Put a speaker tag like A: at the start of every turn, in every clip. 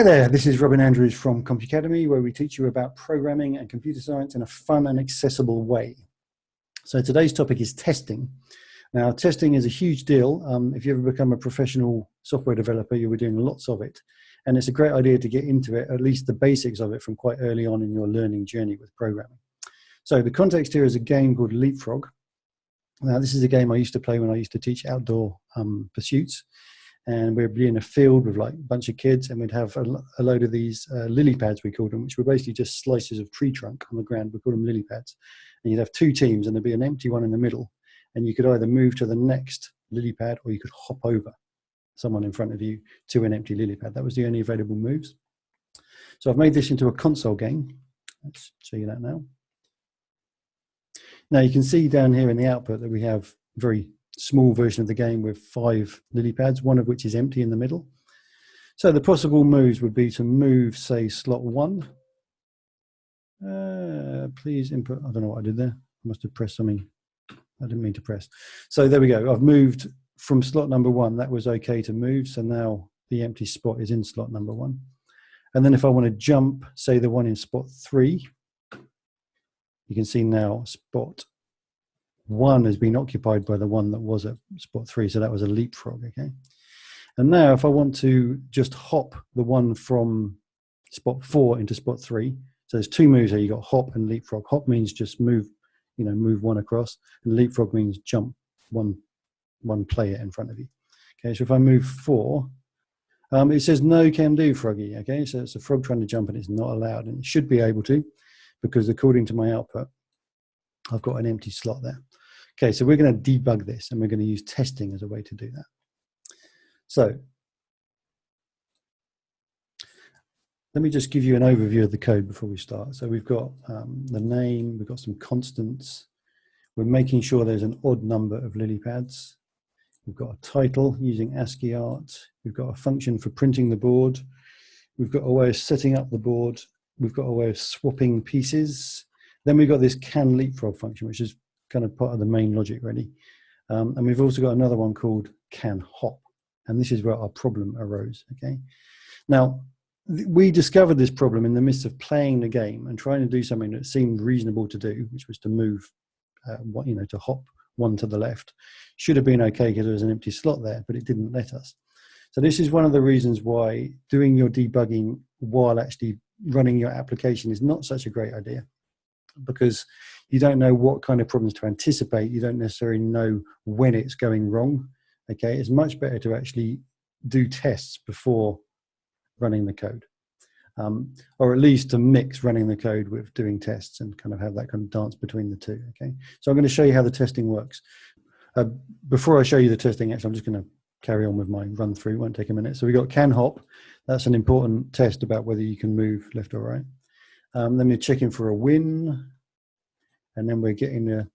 A: Hi there, this is Robin Andrews from CompuAcademy, where we teach you about programming and computer science in a fun and accessible way. So today's topic is testing. Now, testing is a huge deal. If you ever become a professional software developer, you'll be doing lots of it. And it's a great idea to get into it, at least the basics of it, from quite early on in your learning journey with programming. So the context here is a game called Leapfrog. Now, this is a game I used to play when I used to teach outdoor pursuits. And we'd be in a field with like a bunch of kids, and we'd have a load of these lily pads, we called them, which were basically just slices of tree trunk on the ground. We call them lily pads. And you'd have two teams, and there'd be an empty one in the middle. And you could either move to the next lily pad, or you could hop over someone in front of you to an empty lily pad. That was the only available moves. So I've made this into a console game. Let's show you that now. Now you can see down here in the output that we have very small version of the game with 5 lily pads, one of which is empty in the middle. So the possible moves would be to move, say, slot 1. Please input. I don't know what I did there. I must have pressed something I didn't mean to press. So there we go. I've moved from slot number 1. That was okay to move. So now the empty spot is in slot number 1. And then if I want to jump, say the one in spot 3, you can see now spot 1 has been occupied by the one that was at spot 3, so that was a leapfrog, okay? And now if I want to just hop the one from spot 4 into spot 3, so there's 2 moves here. You got hop and leapfrog. Hop means just move, move one across, and leapfrog means jump one player in front of you. Okay, so if I move 4, it says no can do, froggy, okay? So it's a frog trying to jump and it's not allowed, and it should be able to, because according to my output, I've got an empty slot there. Okay, so we're going to debug this, and we're going to use testing as a way to do that. So let me just give you an overview of the code before we start. So we've got the name, we've got some constants. We're making sure there's an odd number of lily pads. We've got a title using ASCII art. We've got a function for printing the board. We've got a way of setting up the board. We've got a way of swapping pieces. Then we've got this can leapfrog function, which is kind of part of the main logic, really. And we've also got another one called can hop. And this is where our problem arose, okay? Now, we discovered this problem in the midst of playing the game and trying to do something that seemed reasonable to do, which was to move, to hop one to the left. Should have been okay because there was an empty slot there, but it didn't let us. So this is one of the reasons why doing your debugging while actually running your application is not such a great idea, because you don't know what kind of problems to anticipate. You don't necessarily know when it's going wrong. Okay, it's much better to actually do tests before running the code, or at least to mix running the code with doing tests and kind of have that kind of dance between the two. Okay, so I'm going to show you how the testing works. Before I show you the testing, actually, I'm just going to carry on with my run through. It won't take a minute. So we got can hop. That's an important test about whether you can move left or right. Then we're checking for a win, and then we're getting the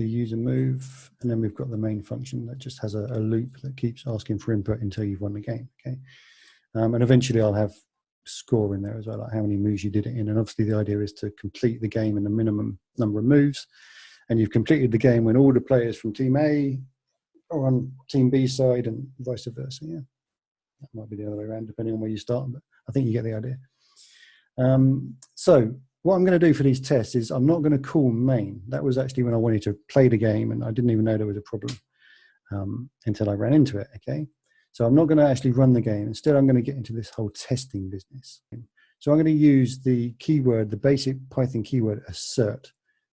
A: user move, and then we've got the main function that just has a loop that keeps asking for input until you've won the game. Okay, and eventually I'll have score in there as well, like how many moves you did it in. And obviously the idea is to complete the game in the minimum number of moves, and you've completed the game when all the players from team A are on team B side and vice versa. Yeah, that might be the other way around depending on where you start, but I think you get the idea. So what I'm going to do for these tests is I'm not going to call main. That was actually when I wanted to play the game, and I didn't even know there was a problem until I ran into it, okay? So I'm not going to actually run the game. Instead, I'm going to get into this whole testing business. So I'm going to use the keyword, the basic Python keyword assert,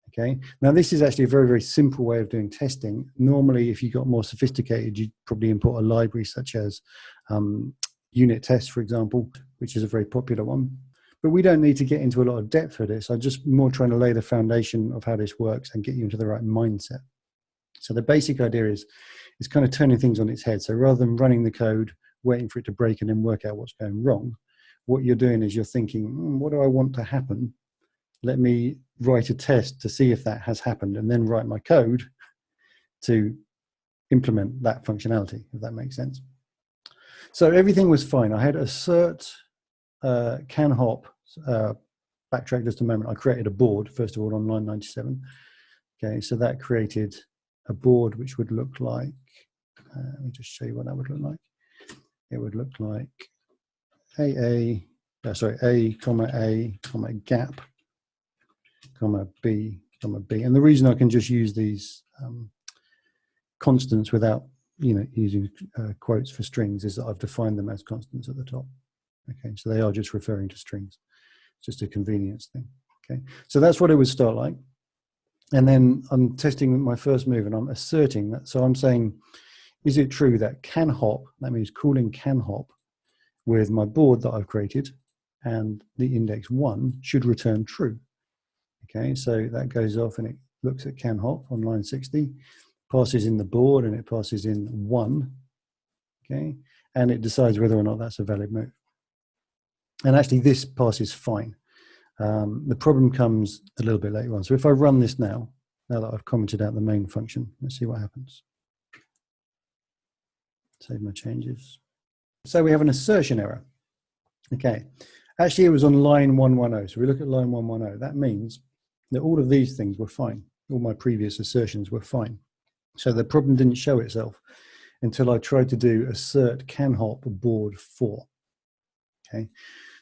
A: okay? Now, this is actually a very, very simple way of doing testing. Normally, if you got more sophisticated, you'd probably import a library such as unit tests, for example, which is a very popular one. But we don't need to get into a lot of depth for this. I'm just more trying to lay the foundation of how this works and get you into the right mindset. So the basic idea is kind of turning things on its head. So rather than running the code, waiting for it to break and then work out what's going wrong, what you're doing is you're thinking, what do I want to happen? Let me write a test to see if that has happened, and then write my code to implement that functionality, if that makes sense. So everything was fine. I had assert, can hop, backtrack just a moment. I created a board, first of all, on line 97. Okay, so that created a board which would look like, let me just show you what that would look like. It would look like AA sorry, A, comma, gap, comma, B, comma, B. And the reason I can just use these constants without, using quotes for strings is that I've defined them as constants at the top. Okay, so they are just referring to strings. It's just a convenience thing. Okay, so that's what it would start like. And then I'm testing my first move and I'm asserting that. So I'm saying, is it true that can hop, that means calling can hop with my board that I've created and the index 1 should return true. Okay, so that goes off and it looks at can hop on line 60, passes in the board and it passes in 1. Okay, and it decides whether or not that's a valid move. And actually this passes fine. The problem comes a little bit later on. So if I run this now that I've commented out the main function, let's see what happens. Save my changes. So we have an assertion error. Okay, actually it was on line 110. So we look at line 110. That means that all of these things were fine. All my previous assertions were fine. So the problem didn't show itself until I tried to do assert can hop board 4. Okay,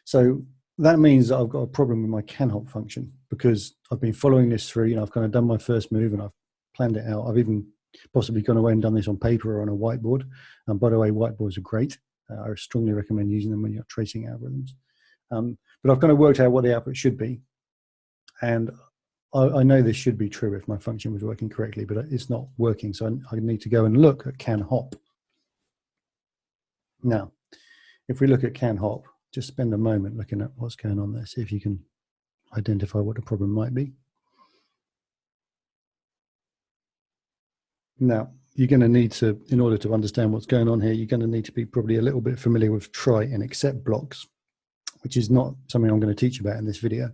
A: so that means that I've got a problem with my can hop function because I've been following this through. I've kind of done my first move and I've planned it out. I've even possibly gone away and done this on paper or on a whiteboard. And by the way, whiteboards are great. I strongly recommend using them when you're tracing algorithms. But I've kind of worked out what the output should be. And I know this should be true if my function was working correctly, but it's not working. So I need to go and look at can hop. Now, if we look at can hop, just spend a moment looking at what's going on there, see if you can identify what the problem might be. Now, you're going to need to, in order to understand what's going on here, you're going to need to be probably a little bit familiar with try and except blocks, which is not something I'm going to teach about in this video.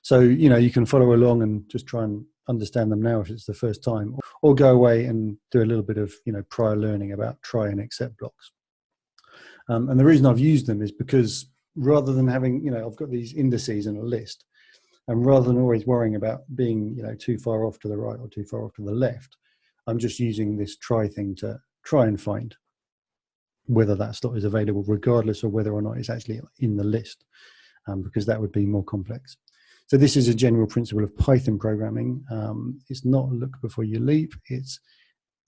A: So, you can follow along and just try and understand them now if it's the first time, or go away and do a little bit of, prior learning about try and except blocks. And the reason I've used them is because rather than having, I've got these indices in a list, and rather than always worrying about being, too far off to the right or too far off to the left, I'm just using this try thing to try and find whether that slot is available, regardless of whether or not it's actually in the list, because that would be more complex. So this is a general principle of Python programming. It's not look before you leap. It's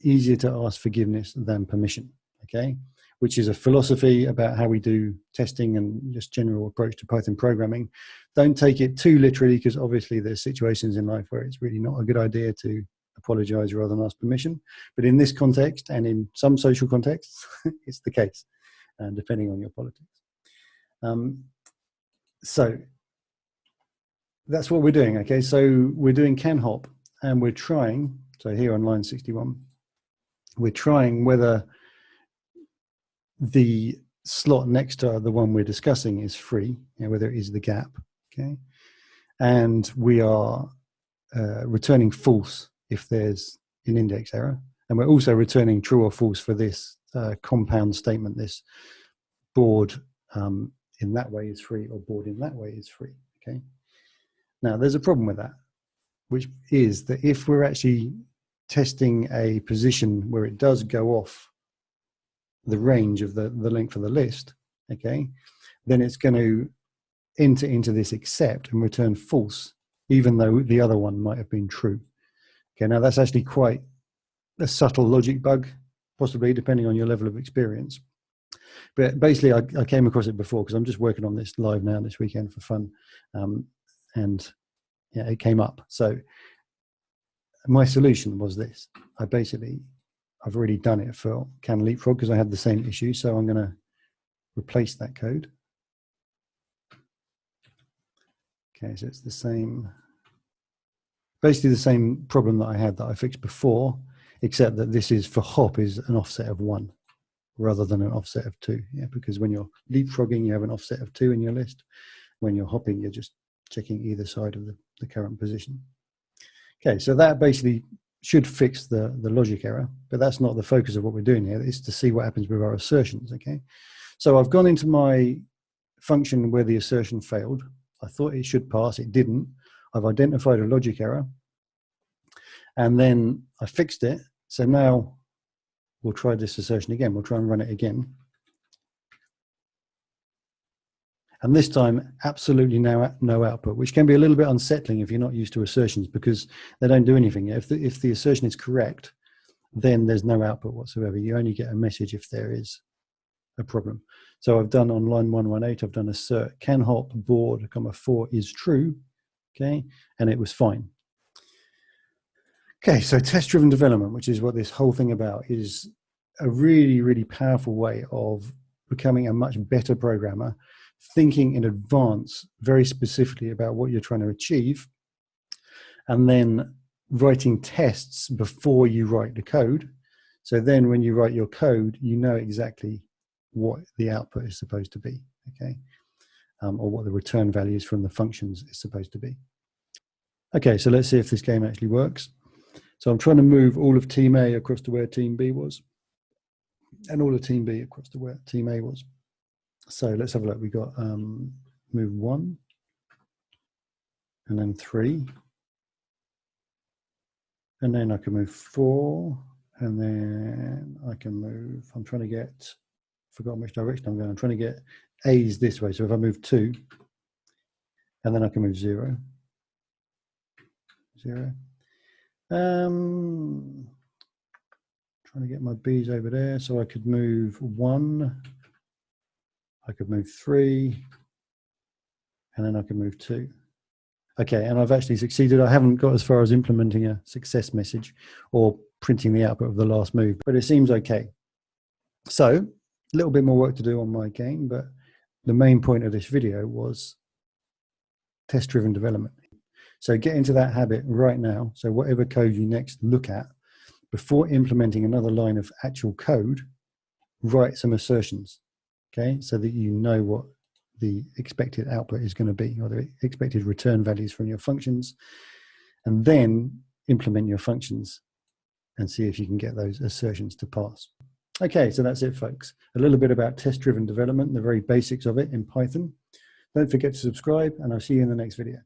A: easier to ask forgiveness than permission, okay? Which is a philosophy about how we do testing and just general approach to Python programming. Don't take it too literally, because obviously there's situations in life where it's really not a good idea to apologize rather than ask permission. But in this context and in some social contexts, it's the case, and depending on your politics. So that's what we're doing, okay? So we're doing can hop, and we're trying, so here on line 61, we're trying whether the slot next to the one we're discussing is free, whether it is the gap, okay? And we are returning false if there's an index error. And we're also returning true or false for this compound statement, this board in that way is free or board in that way is free, okay? Now, there's a problem with that, which is that if we're actually testing a position where it does go off the range of the length of the list, okay, then it's going to enter into this except and return false, even though the other one might have been true. Okay, now that's actually quite a subtle logic bug, possibly, depending on your level of experience. But basically, I came across it before because I'm just working on this live now this weekend for fun. And yeah, it came up. So my solution was this. I've already done it for can leapfrog because I had the same issue. So I'm going to replace that code. Okay, so it's the same, basically the same problem that I had that I fixed before, except that this is for hop is an offset of 1 rather than an offset of 2. Yeah, because when you're leapfrogging, you have an offset of 2 in your list. When you're hopping, you're just checking either side of the current position. Okay, so that basically should fix the logic error, but that's not the focus of what we're doing here. It's to see what happens with our assertions, okay? So I've gone into my function where the assertion failed. I thought it should pass, it didn't. I've identified a logic error, and then I fixed it. So now we'll try this assertion again. We'll try and run it again. And this time, absolutely no output, which can be a little bit unsettling if you're not used to assertions, because they don't do anything. If the assertion is correct, then there's no output whatsoever. You only get a message if there is a problem. So I've done on line 118, I've done assert can hop board, comma 4 is true, okay, and it was fine. Okay, so test-driven development, which is what this whole thing about, is a really, really powerful way of becoming a much better programmer, thinking in advance very specifically about what you're trying to achieve, and then writing tests before you write the code. So then when you write your code, you know exactly what the output is supposed to be, okay? Or what the return values from the functions is supposed to be. Okay, so let's see if this game actually works. So I'm trying to move all of team A across to where team B was, and all of team B across to where team A was. So let's have a look. We got move 1, and then 3, and then I can move 4, and then I can move, I'm trying to get, forgotten which direction I'm going. I'm trying to get A's this way. So if I move 2, and then I can move 0, 0. Trying to get my B's over there. So I could move 1, I could move 3, and then I can move 2. Okay, and I've actually succeeded. I haven't got as far as implementing a success message or printing the output of the last move, but it seems okay. So a little bit more work to do on my game, but the main point of this video was test-driven development. So get into that habit right now. So whatever code you next look at, before implementing another line of actual code, write some assertions, okay? So that you know what the expected output is going to be, or the expected return values from your functions, and then implement your functions and see if you can get those assertions to pass. Okay, so that's it, folks. A little bit about test-driven development, the very basics of it in Python. Don't forget to subscribe, and I'll see you in the next video.